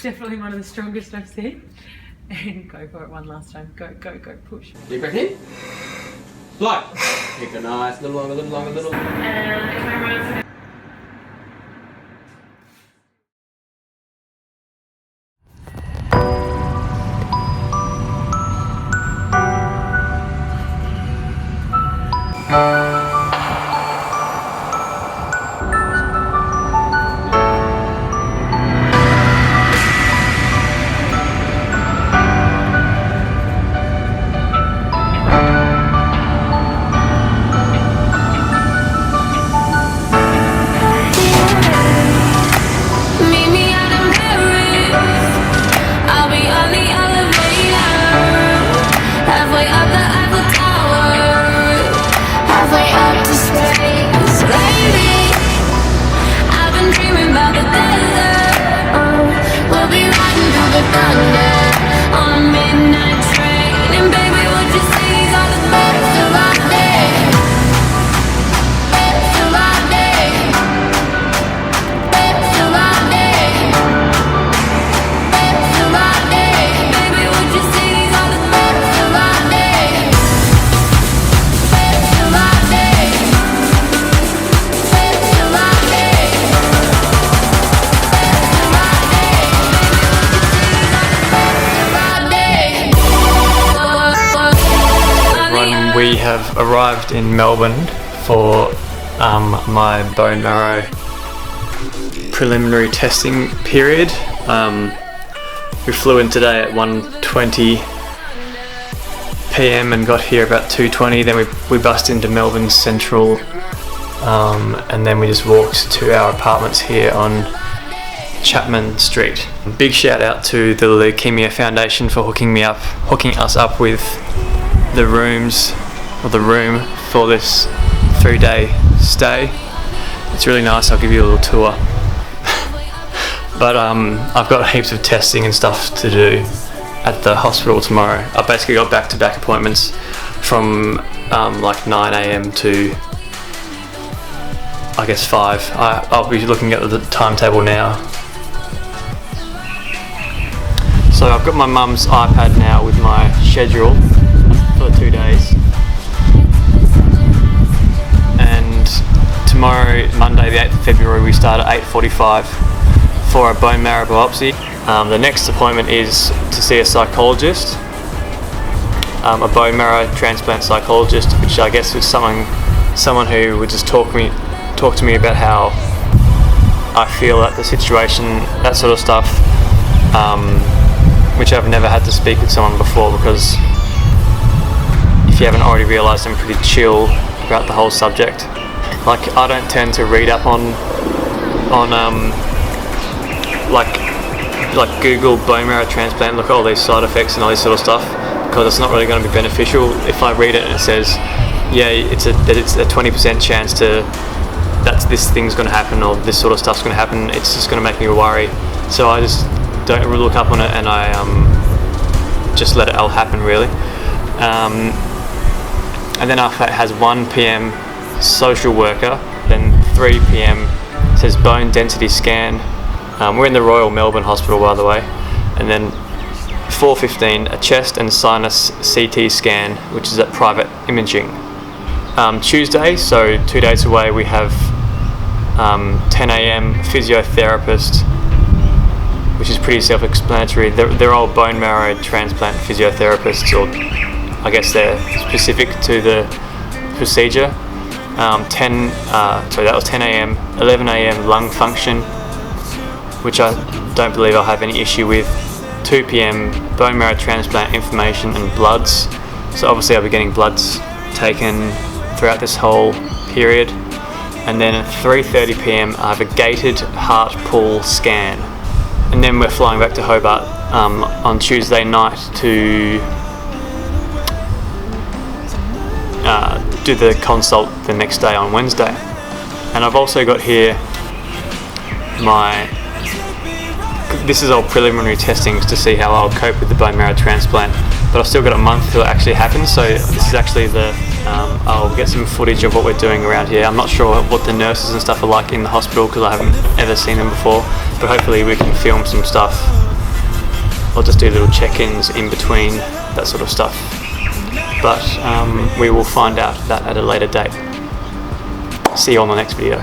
Definitely one of the strongest I've seen. And go for it one last time. Go, go, go, push. Deep breath in. Blow. Keep it nice, a little longer, a little longer, a little. And we have arrived in Melbourne for my bone marrow preliminary testing period. We flew in today at 1:20 PM and got here about 2:20. Then we bussed into Melbourne Central, and then we just walked to our apartments here on Chapman Street. Big shout out to the Leukemia Foundation for hooking us up with the room for this 3-day stay. It's really nice. I'll give you a little tour. But I've got heaps of testing and stuff to do at the hospital tomorrow. I basically got back-to-back appointments from like 9 AM to I guess 5. I'll be looking at the timetable now. So I've got my mum's iPad now with my schedule for the 2 days. And tomorrow, Monday the 8th of February, we start at 8:45 for a bone marrow biopsy. The next appointment is to see a psychologist, a bone marrow transplant psychologist, which I guess is someone who would just talk to me about how I feel at the situation, that sort of stuff, which I've never had to speak with someone before, because if you haven't already realised, I'm pretty chill about the whole subject. Like, I don't tend to read up on like Google bone marrow transplant, look at all these side effects and all this sort of stuff, because it's not really going to be beneficial. If I read it and it says, yeah, it's a 20% chance that this thing's going to happen or this sort of stuff's going to happen, it's just going to make me worry. So I just don't really look up on it, and I just let it all happen, really. And then after that has 1 PM social worker, then 3 PM says bone density scan. We're in the Royal Melbourne Hospital, by the way. And then 4:15 a chest and sinus CT scan, which is at private imaging. Tuesday, so 2 days away, we have 10 AM physiotherapist, which is pretty self-explanatory. They're all bone marrow transplant physiotherapists, or I guess they're specific to the procedure. That was 10 AM, 11 AM lung function, which I don't believe I'll have any issue with. 2 PM bone marrow transplant information and bloods. So obviously I'll be getting bloods taken throughout this whole period. And then at 3:30 PM I have a gated heart pull scan. And then we're flying back to Hobart on Tuesday night to do the consult the next day on Wednesday. And I've also got here this is all preliminary testings to see how I'll cope with the bone marrow transplant, but I've still got a month till it actually happens. So this is actually I'll get some footage of what we're doing around here. I'm not sure what the nurses and stuff are like in the hospital, because I haven't ever seen them before, but hopefully we can film some stuff I'll just do little check-ins in between, that sort of stuff. But we will find out that at a later date. See you on the next video.